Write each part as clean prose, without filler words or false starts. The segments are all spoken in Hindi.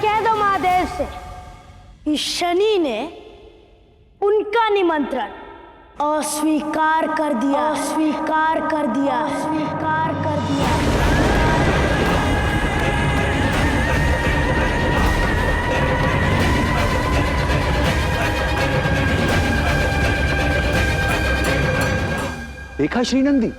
कह दो महादेव से कि शनि ने उनका निमंत्रण अस्वीकार कर दिया, अस्वीकार कर दिया, अस्वीकार कर दिया। देखा श्रीनंदी,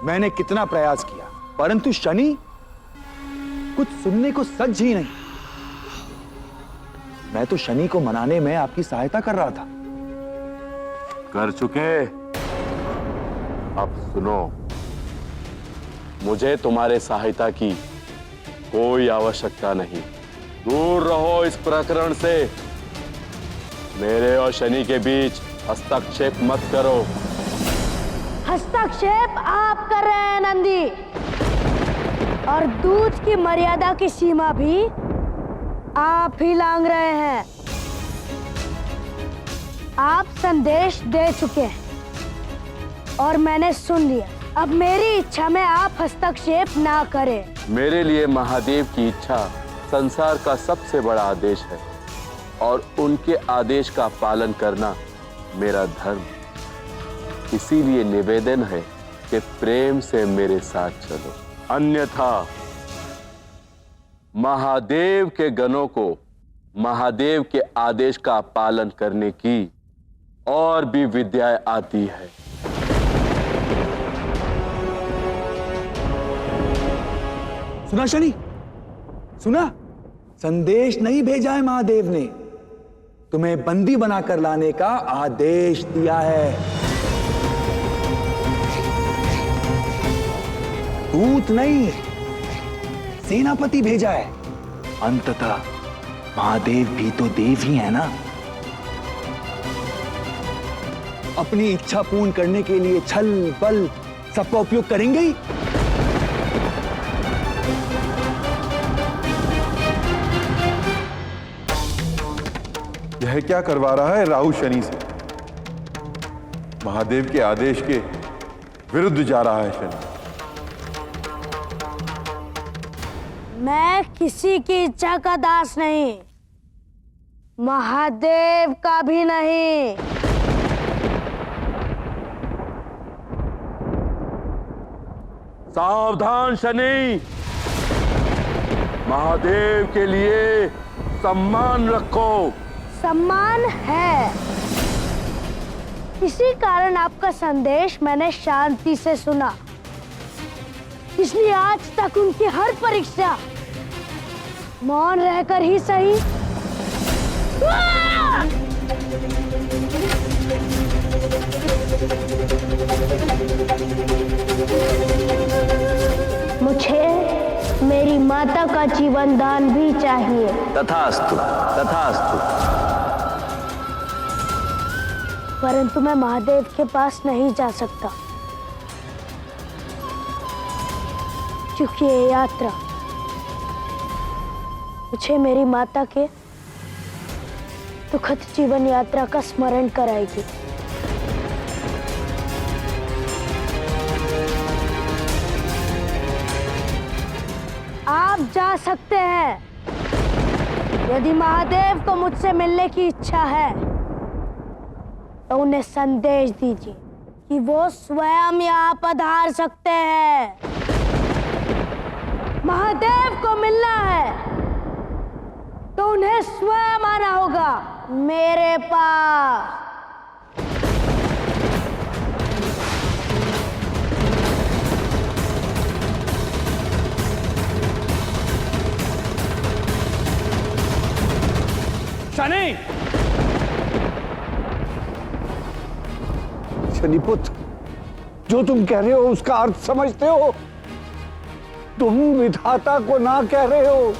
मैंने कितना प्रयास किया परंतु शनि कुछ सुनने को सज ही नहीं। मैं तो शनि को मनाने में आपकी सहायता कर रहा था। कर चुके। अब सुनो, मुझे तुम्हारे सहायता की कोई आवश्यकता नहीं। दूर रहो इस प्रकरण से। मेरे और शनि के बीच हस्तक्षेप मत करो। हस्तक्षेप आप कर रहे हैं नंदी, और दूध की मर्यादा की सीमा भी आप ही लांघ रहे हैं। आप संदेश दे चुके हैं और मैंने सुन लिया। अब मेरी इच्छा में आप हस्तक्षेप ना करें। मेरे लिए महादेव की इच्छा संसार का सबसे बड़ा आदेश है और उनके आदेश का पालन करना मेरा धर्म। इसीलिए निवेदन है कि प्रेम से मेरे साथ चलो, अन्यथा महादेव के गणों को महादेव के आदेश का पालन करने की और भी विद्याएं आती है। सुना शनि, सुना? संदेश नहीं भेजा है महादेव ने, तुम्हें बंदी बनाकर लाने का आदेश दिया है। दूत नहीं, सेनापति भेजा है। अंततः महादेव भी तो देव ही है ना। अपनी इच्छा पूर्ण करने के लिए छल बल सबका उपयोग करेंगे ही। यह क्या करवा रहा है राहु शनि से? महादेव के आदेश के विरुद्ध जा रहा है शनि। मैं किसी की इच्छा का दास नहीं, महादेव का भी नहीं। सावधान शनि, महादेव के लिए सम्मान रखो। सम्मान है, इसी कारण आपका संदेश मैंने शांति से सुना। इसलिए आज तक उनकी हर परीक्षा मौन रहकर ही सही। मुझे मेरी माता का जीवन दान भी चाहिए। तथास्तु, तथास्तु। परंतु मैं महादेव के पास नहीं जा सकता, क्योंकि ये यात्रा मुझे मेरी माता के दुखद जीवन यात्रा का स्मरण कराएगी। आप जा सकते हैं। यदि महादेव को मुझसे मिलने की इच्छा है तो उन्हें संदेश दीजिए कि वो स्वयं यहाँ पधार सकते हैं। महादेव को मिलना है तो उन्हें स्वयं आना होगा मेरे पास। शनि, शनिपुत्र, जो तुम कह रहे हो उसका अर्थ समझते हो? तुम विधाता को ना कह रहे हो,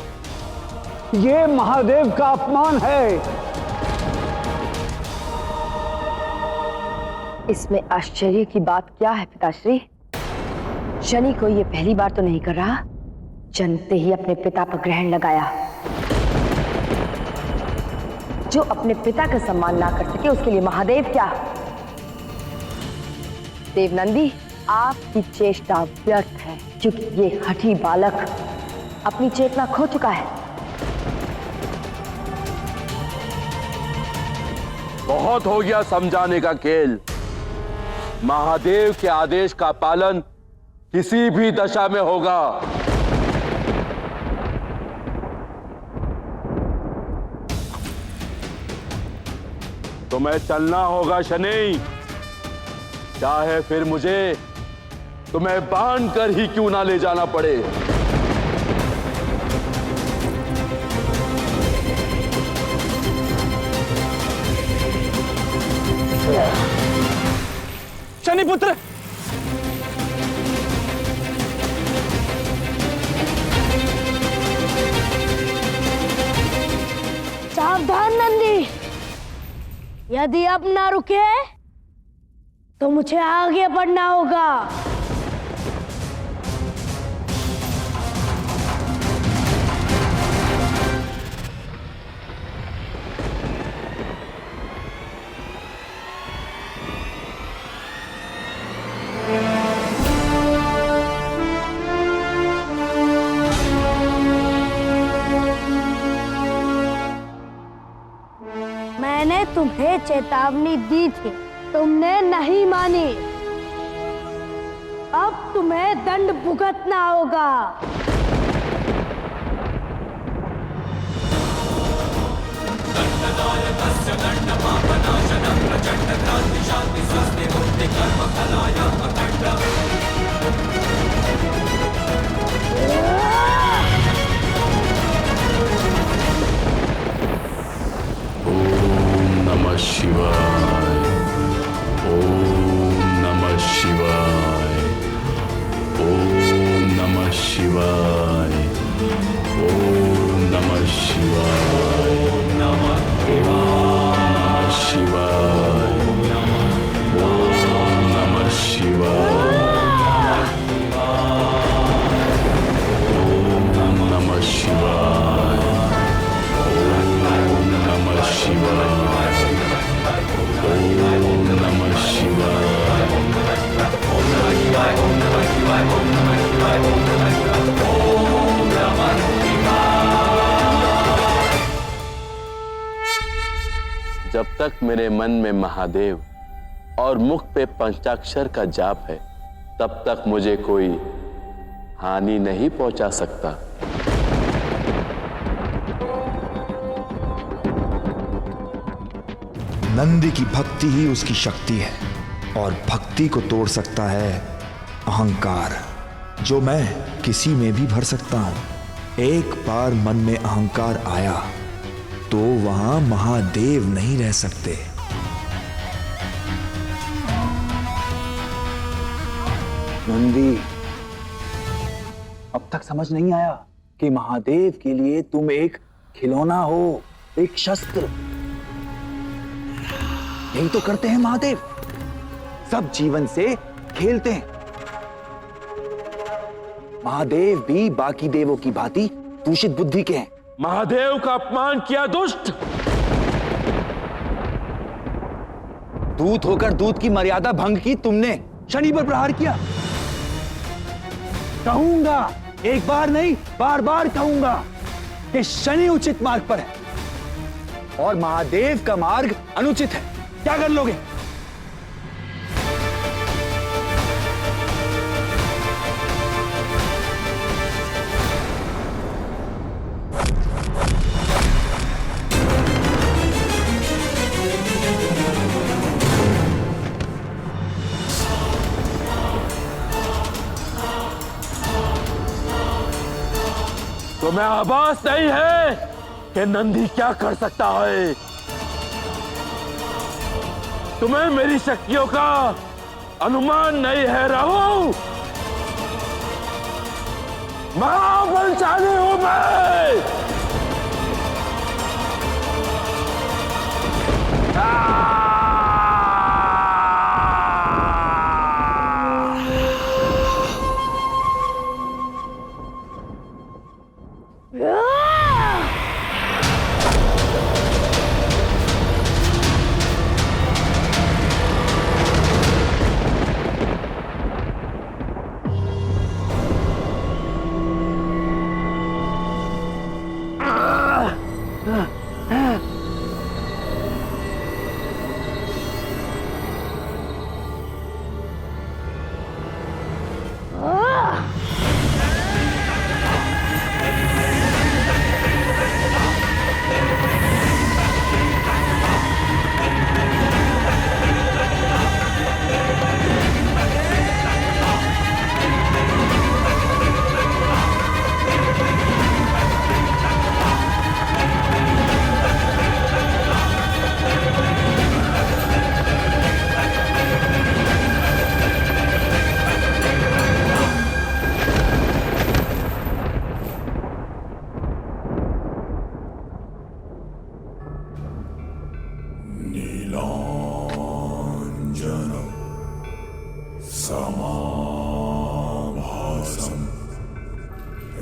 ये महादेव का अपमान है। इसमें आश्चर्य की बात क्या है पिताश्री? शनि को ये पहली बार तो नहीं कर रहा, जनते ही अपने पिता पर ग्रहण लगाया। जो अपने पिता का सम्मान ना कर सके उसके लिए महादेव क्या? देवनंदी, आपकी चेष्टा व्यर्थ है, क्योंकि ये हठी बालक अपनी चेतना खो चुका है। बहुत हो गया समझाने का खेल। महादेव के आदेश का पालन किसी भी दशा में होगा। तुम्हें चलना होगा शनि, चाहे फिर मुझे तुम्हें बांध कर ही क्यों ना ले जाना पड़े। शनिपुत्र, सावधान नंदी, यदि अब ना रुके तो मुझे आगे बढ़ना होगा। मैंने तुम्हें चेतावनी दी थी, तुमने नहीं मानी। अब तुम्हें दंड भुगतना होगा। नमः शिवाय, ओम नमः शिवाय, ओम नमः शिवाय, ओम नमः शिवाय, नमः शिवाय, ओम नमः शिवाय, ओम नमः शिवाय, ओम नमः शिवाय, ओम नमः शिवाय, ओम नमः शिवाय, ओम नमः शिवाय, ओम नमः शिवाय, ओम नमः शिवाय, ओम नमः शिवाय। जब तक मेरे मन में महादेव और मुख पे पंचाक्षर का जाप है, तब तक मुझे कोई हानि नहीं पहुंचा सकता। नंदी की भक्ति ही उसकी शक्ति है और भक्ति को तोड़ सकता है अहंकार, जो मैं किसी में भी भर सकता हूं। एक बार मन में अहंकार आया तो वहां महादेव नहीं रह सकते। नंदी, अब तक समझ नहीं आया कि महादेव के लिए तुम एक खिलौना हो, एक शस्त्र। यही तो करते हैं महादेव, सब जीवन से खेलते हैं। महादेव भी बाकी देवों की भांति दूषित बुद्धि के हैं। महादेव का अपमान किया दुष्ट। दूत होकर दूत की मर्यादा भंग की तुमने, शनि पर प्रहार किया। कहूंगा, एक बार नहीं बार बार कहूंगा कि शनि उचित मार्ग पर है और महादेव का मार्ग अनुचित है। क्या कर लोगे? तुम्हें आभास नहीं है कि नंदी क्या कर सकता है। तुम्हें मेरी शक्तियों का अनुमान नहीं है राहु। महाबलशाली हूं मैं।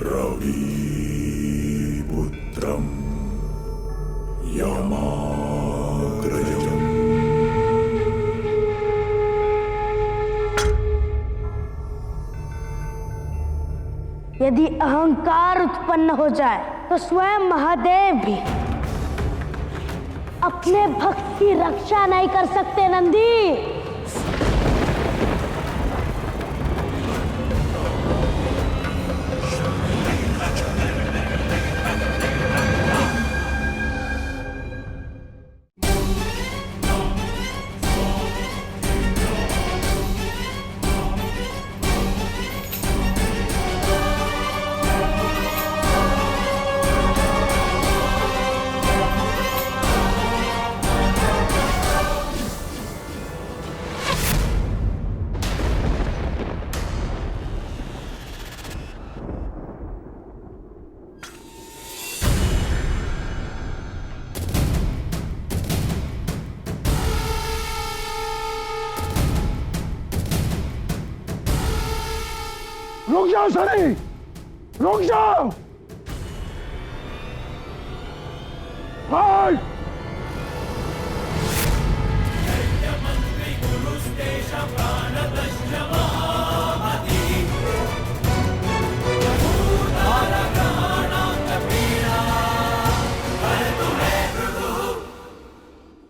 रविपुत्रं यमाग्रजम्। यदि अहंकार उत्पन्न हो जाए तो स्वयं महादेव भी अपने भक्त की रक्षा नहीं कर सकते नंदी। रुक जाओ सनी, रुक जाओ। हाय!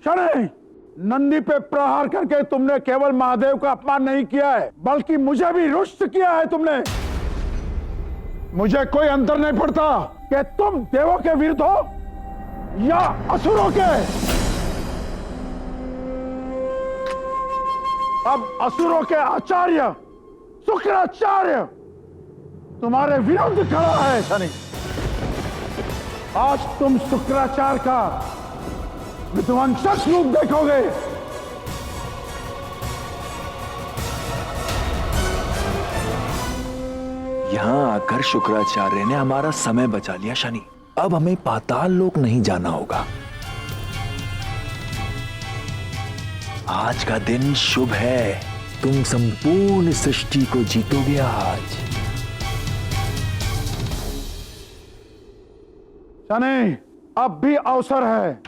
शनि, नंदी पे प्रहार करके तुमने केवल महादेव का अपमान नहीं किया है, बल्कि मुझे भी रुष्ट किया है तुमने। मुझे कोई अंतर नहीं पड़ता कि तुम देवों के विरुद्ध हो या असुरों के। अब असुरों के आचार्य शुक्राचार्य तुम्हारे विरुद्ध खड़ा है शनि। आज तुम शुक्राचार्य का विध्वंसक रूप देखोगे। यहाँ आकर शुक्राचार्य ने हमारा समय बचा लिया शनि। अब हमें पाताल लोक नहीं जाना होगा। आज का दिन शुभ है। तुम संपूर्ण सृष्टि को जीतोगे आज। शनि, अब भी अवसर है।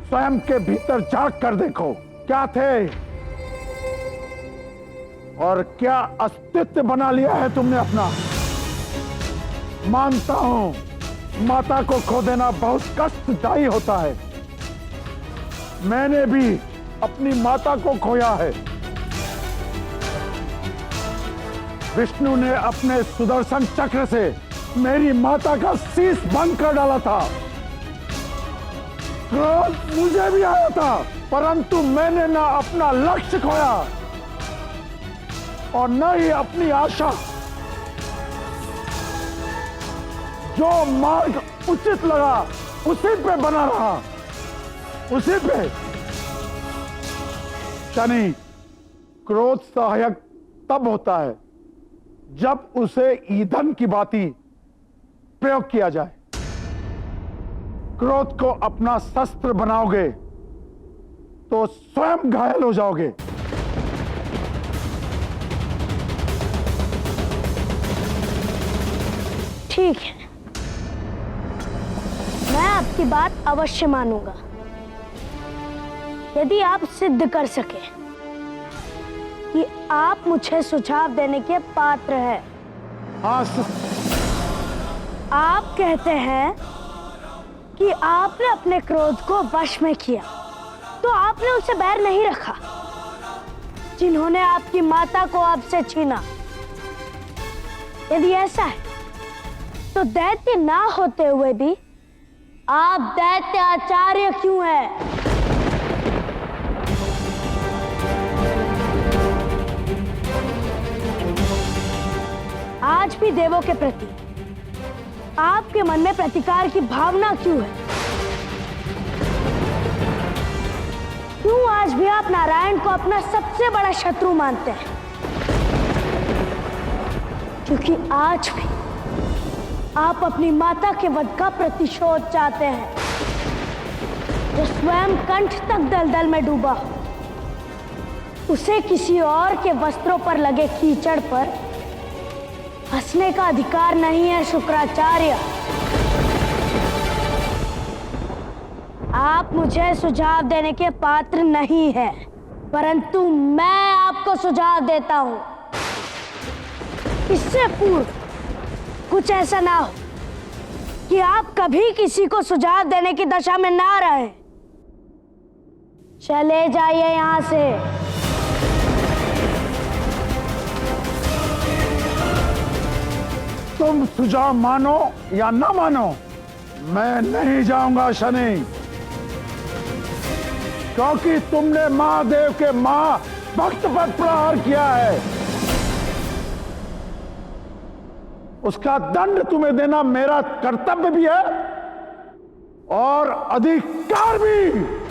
स्वयं के भीतर झांक कर देखो, क्या थे और क्या अस्तित्व बना लिया है तुमने अपना। मानता हूं माता को खो देना बहुत कष्टदायी होता है। मैंने भी अपनी माता को खोया है। विष्णु ने अपने सुदर्शन चक्र से मेरी माता का शीश भंग कर डाला था। क्रोध मुझे भी आया था, परंतु मैंने ना अपना लक्ष्य खोया और न ही अपनी आशा। जो मार्ग उचित लगा उसी पे बना रहा, उसी पे। शनि, क्रोध सहायक तब होता है जब उसे ईंधन की भांति प्रयोग किया जाए। क्रोध को अपना शस्त्र बनाओगे तो स्वयं घायल हो जाओगे। ठीक है, मैं आपकी बात अवश्य मानूंगा यदि आप सिद्ध कर सके कि आप मुझे सुझाव देने के पात्र हैं। हाँ, आप कहते हैं कि आपने अपने क्रोध को वश में किया, तो आपने उनसे बैर नहीं रखा जिन्होंने आपकी माता को आपसे छीना। यदि ऐसा है तो दैत्य ना होते हुए भी आप दैत्य आचार्य क्यों हैं? आज भी देवों के प्रति आपके मन में प्रतिकार की भावना क्यों है? क्यों आज भी आप नारायण को अपना सबसे बड़ा शत्रु मानते हैं? क्योंकि आज भी आप अपनी माता के वध का प्रतिशोध चाहते हैं, जो स्वयं कंठ तक दलदल में डूबा हो। उसे किसी और के वस्त्रों पर लगे कीचड़ पर हंसने का अधिकार नहीं है शुक्राचार्य। आप मुझे सुझाव देने के पात्र नहीं हैं, परंतु मैं आपको सुझाव देता हूं। इससे पूर्व कुछ ऐसा ना हो कि आप कभी किसी को सुझाव देने की दशा में ना रहें। चले जाइए यहां से। तुम सुझाव मानो या ना मानो, मैं नहीं जाऊंगा शनि, क्योंकि तुमने महादेव के भक्त पर प्रहार किया है। उसका दंड तुम्हें देना मेरा कर्तव्य भी है और अधिकार भी।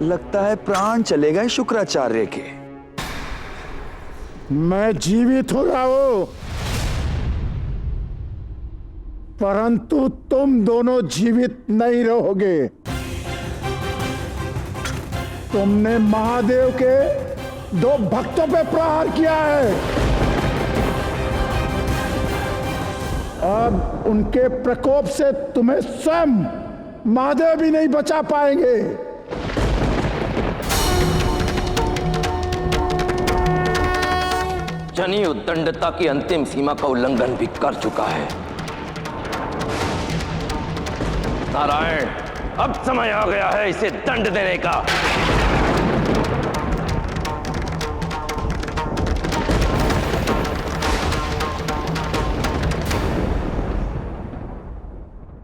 लगता है प्राण चले गए शुक्राचार्य के। मैं जीवित हो रहा हूं, परंतु तुम दोनों जीवित नहीं रहोगे। तुमने महादेव के 2 भक्तों पे प्रहार किया है। अब उनके प्रकोप से तुम्हें स्वयं महादेव भी नहीं बचा पाएंगे। शनि उद्दंडता की अंतिम सीमा का उल्लंघन भी कर चुका है। नारायण, अब समय आ गया है इसे दंड देने का।